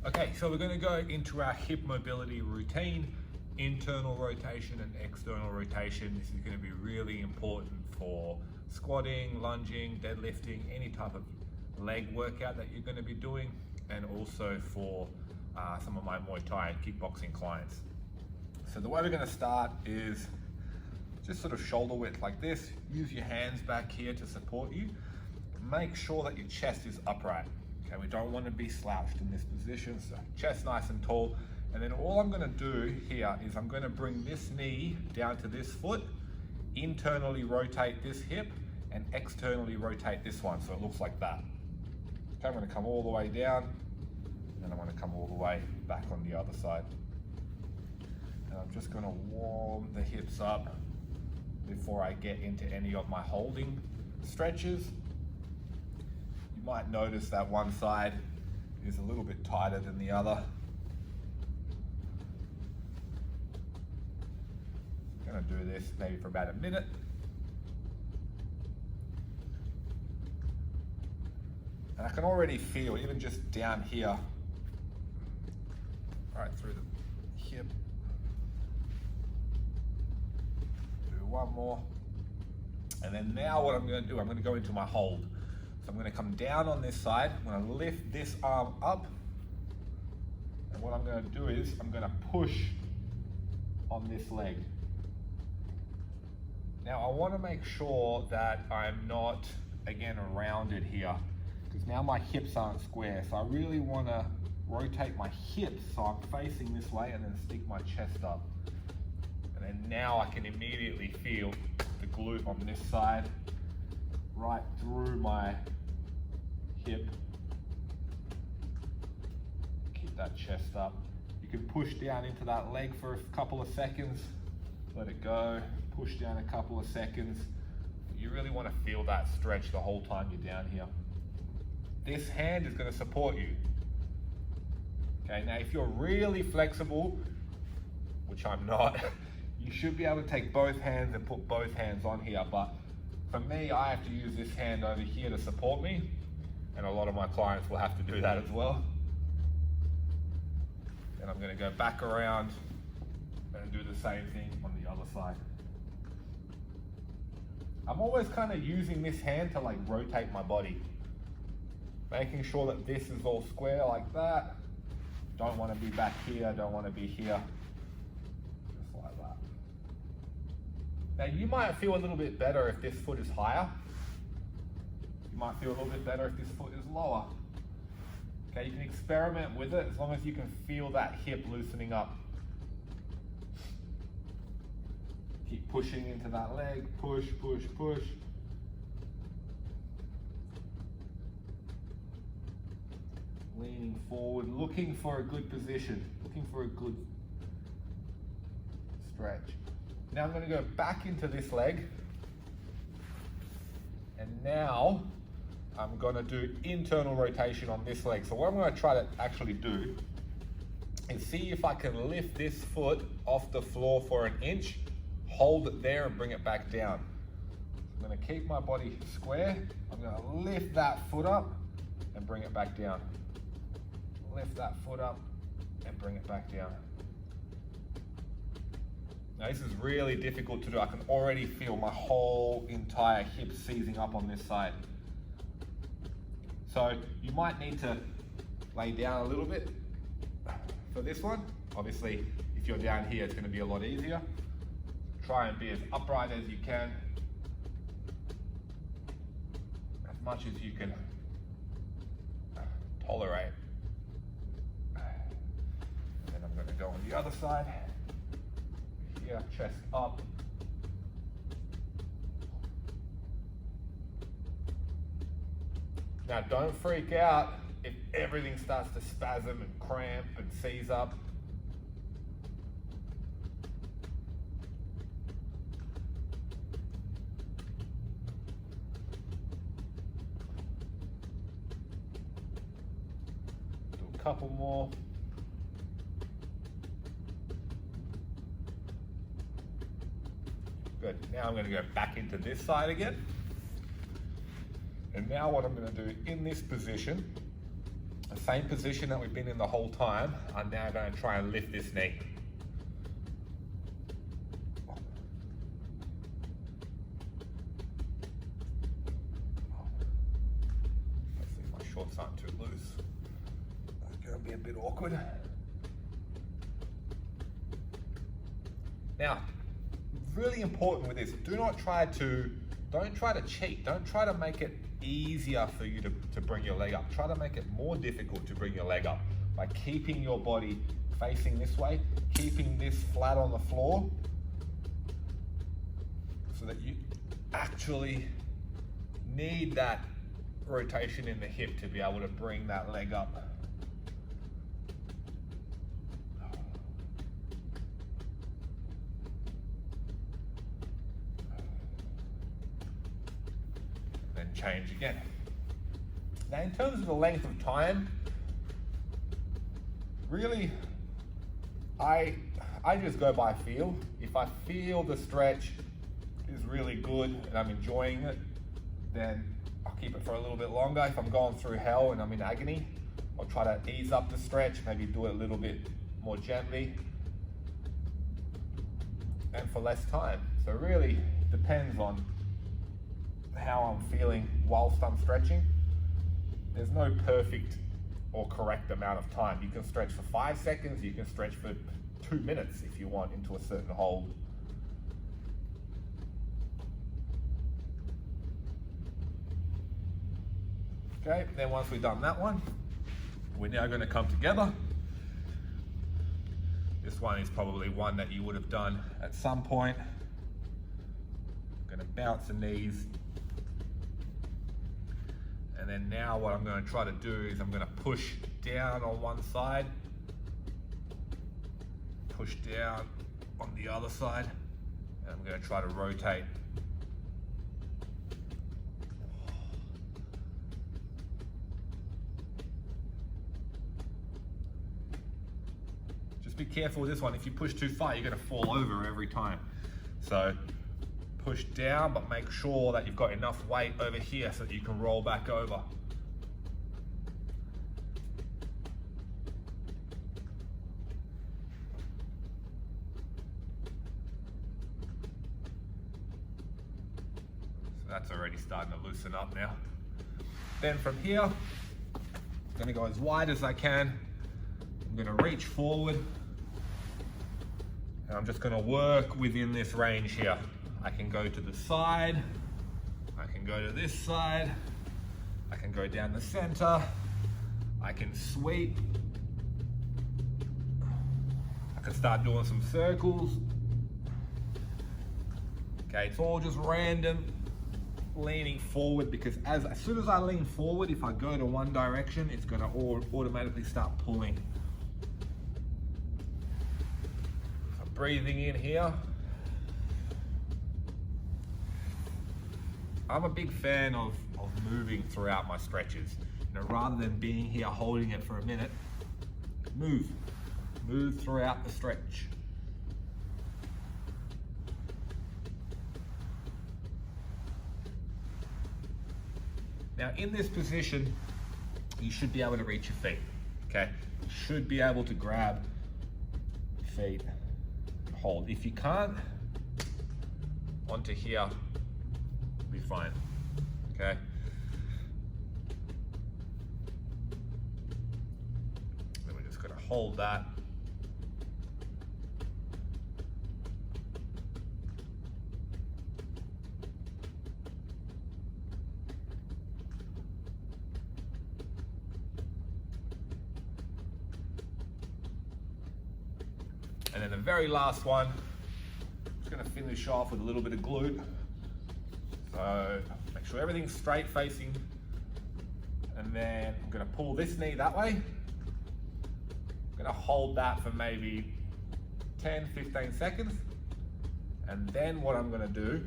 Okay, so we're going to go into our hip mobility routine, internal rotation and external rotation. This is going to be really important for squatting, lunging, deadlifting, any type of leg workout that you're going to be doing, and also for some of my Muay Thai and kickboxing clients. So the way we're going to start is just sort of shoulder width like this. Use your hands back here to support you. Make sure that your chest is upright. Okay, we don't want to be slouched in this position, so chest nice and tall. And then all I'm going to do here is I'm going to bring this knee down to this foot, internally rotate this hip, and externally rotate this one, so it looks like that. Okay, I'm going to come all the way down, and I'm going to come all the way back on the other side. And I'm just going to warm the hips up before I get into any of my holding stretches. You might notice that one side is a little bit tighter than the other. I'm going to do this maybe for about a minute. And I can already feel, even just down here, right through the hip. Do one more. And then now what I'm going to do, I'm going to go into my hold. So I'm going to come down on this side, I'm going to lift this arm up, and what I'm going to do is I'm going to push on this leg. Now I want to make sure that I'm not, again, rounded here, because now my hips aren't square, so I really want to rotate my hips so I'm facing this way and then stick my chest up. And then now I can immediately feel the glute on this side, right through my hip. Keep that chest up. You can push down into that leg for a couple of seconds, let it go, push down a couple of seconds. You really want to feel that stretch the whole time you're down here. This hand is going to support you. Okay, now if you're really flexible, which I'm not, you should be able to take both hands and put both hands on here, but for me, I have to use this hand over here to support me, and a lot of my clients will have to do that as well. And I'm going to go back around and do the same thing on the other side. I'm always kind of using this hand to like rotate my body, making sure that this is all square like that. Don't want to be back here, don't want to be here. Just like that. Now you might feel a little bit better if this foot is higher. You might feel a little bit better if this foot is lower. Okay, you can experiment with it as long as you can feel that hip loosening up. Keep pushing into that leg, push, push, push. Leaning forward, looking for a good position, looking for a good stretch. Now I'm going to go back into this leg, and now I'm going to do internal rotation on this leg. So what I'm going to try to actually do is see if I can lift this foot off the floor for an inch, hold it there and bring it back down. I'm going to keep my body square. I'm going to lift that foot up and bring it back down. Lift that foot up and bring it back down. Now this is really difficult to do. I can already feel my whole entire hip seizing up on this side. So you might need to lay down a little bit for this one. Obviously, if you're down here, it's going to be a lot easier. Try and be as upright as you can, as much as you can tolerate. And then I'm going to go on the other side. Here, chest up. Now don't freak out if everything starts to spasm and cramp and seize up. Do a couple more. Good. Now I'm going to go back into this side again. And now what I'm going to do in this position, as same position that we've been in the whole time. I'm now going to try and lift this knee. Hopefully my shorts aren't too loose. It's going to be a bit awkward. Now, really important with this, don't try to cheat. Don't try to make it easier for you to bring your leg up. Try to make it more difficult to bring your leg up by keeping your body facing this way, keeping this flat on the floor, so that you actually need that rotation in the hip to be able to bring that leg up. Change again. Now, in terms of the length of time, really, I just go by feel. If I feel the stretch is really good and I'm enjoying it, then I'll keep it for a little bit longer. If I'm going through hell and I'm in agony, I'll try to ease up the stretch, maybe do it a little bit more gently and for less time. So it really depends on how I'm feeling whilst I'm stretching. There's no perfect or correct amount of time. You can stretch for 5 seconds, you can stretch for 2 minutes if you want into a certain hold. Okay, then once we've done that one, we're now going to come together. This one is probably one that you would have done at some point. I'm going to bounce the knees. And then now what I'm going to try to do is I'm going to push down on one side, push down on the other side, and I'm going to try to rotate. Just be careful with this one. If you push too far, you're going to fall over every time. So push down, but make sure that you've got enough weight over here so that you can roll back over. So that's already starting to loosen up now. Then from here, I'm going to go as wide as I can. I'm going to reach forward, and I'm just going to work within this range here. I can go to the side, I can go to this side, I can go down the center, I can sweep, I can start doing some circles. Okay, it's all just random leaning forward, because as soon as I lean forward, if I go to one direction, it's going to automatically start pulling. So breathing in here. I'm a big fan of moving throughout my stretches. You know, rather than being here holding it for a minute, move throughout the stretch. Now in this position, you should be able to reach your feet, okay? You should be able to grab your feet and hold. If you can't, onto here, be fine, okay? Then we're just gonna hold that. And then the very last one, just gonna finish off with a little bit of glute. So make sure everything's straight facing, and then I'm gonna pull this knee that way. I'm gonna hold that for maybe 10, 15 seconds. And then what I'm gonna do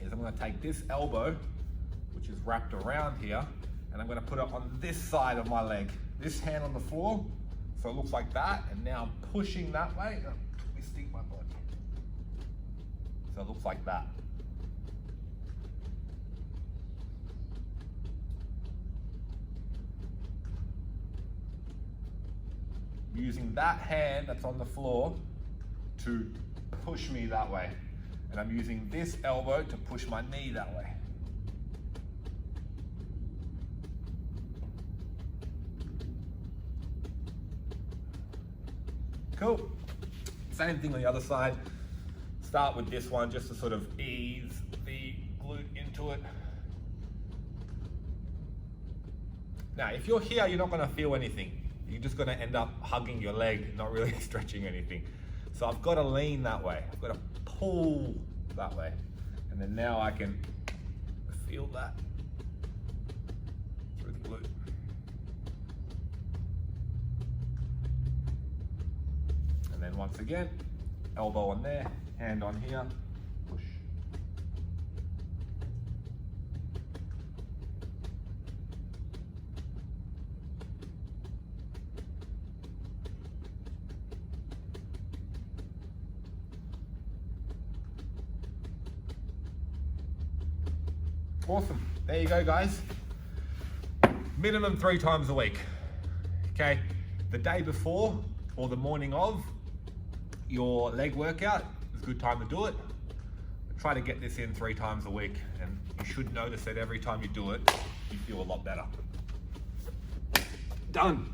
is I'm gonna take this elbow, which is wrapped around here, and I'm gonna put it on this side of my leg. This hand on the floor, so it looks like that, and now I'm pushing that way, and I'm twisting my body. So it looks like that. using that hand that's on the floor to push me that way. And I'm using this elbow to push my knee that way. Cool. Same thing on the other side. Start with this one just to sort of ease the glute into it. Now, if you're here, you're not going to feel anything. You're just going to end up hugging your leg, not really stretching anything. So I've got to lean that way. I've got to pull that way. And then now I can feel that through the glute. And then once again, elbow on there, hand on here, push. Awesome. There you go, guys. Minimum 3 times a week. Okay. The day before or the morning of your leg workout is a good time to do it. Try to get this in 3 times a week, and you should notice that every time you do it, you feel a lot better. Done.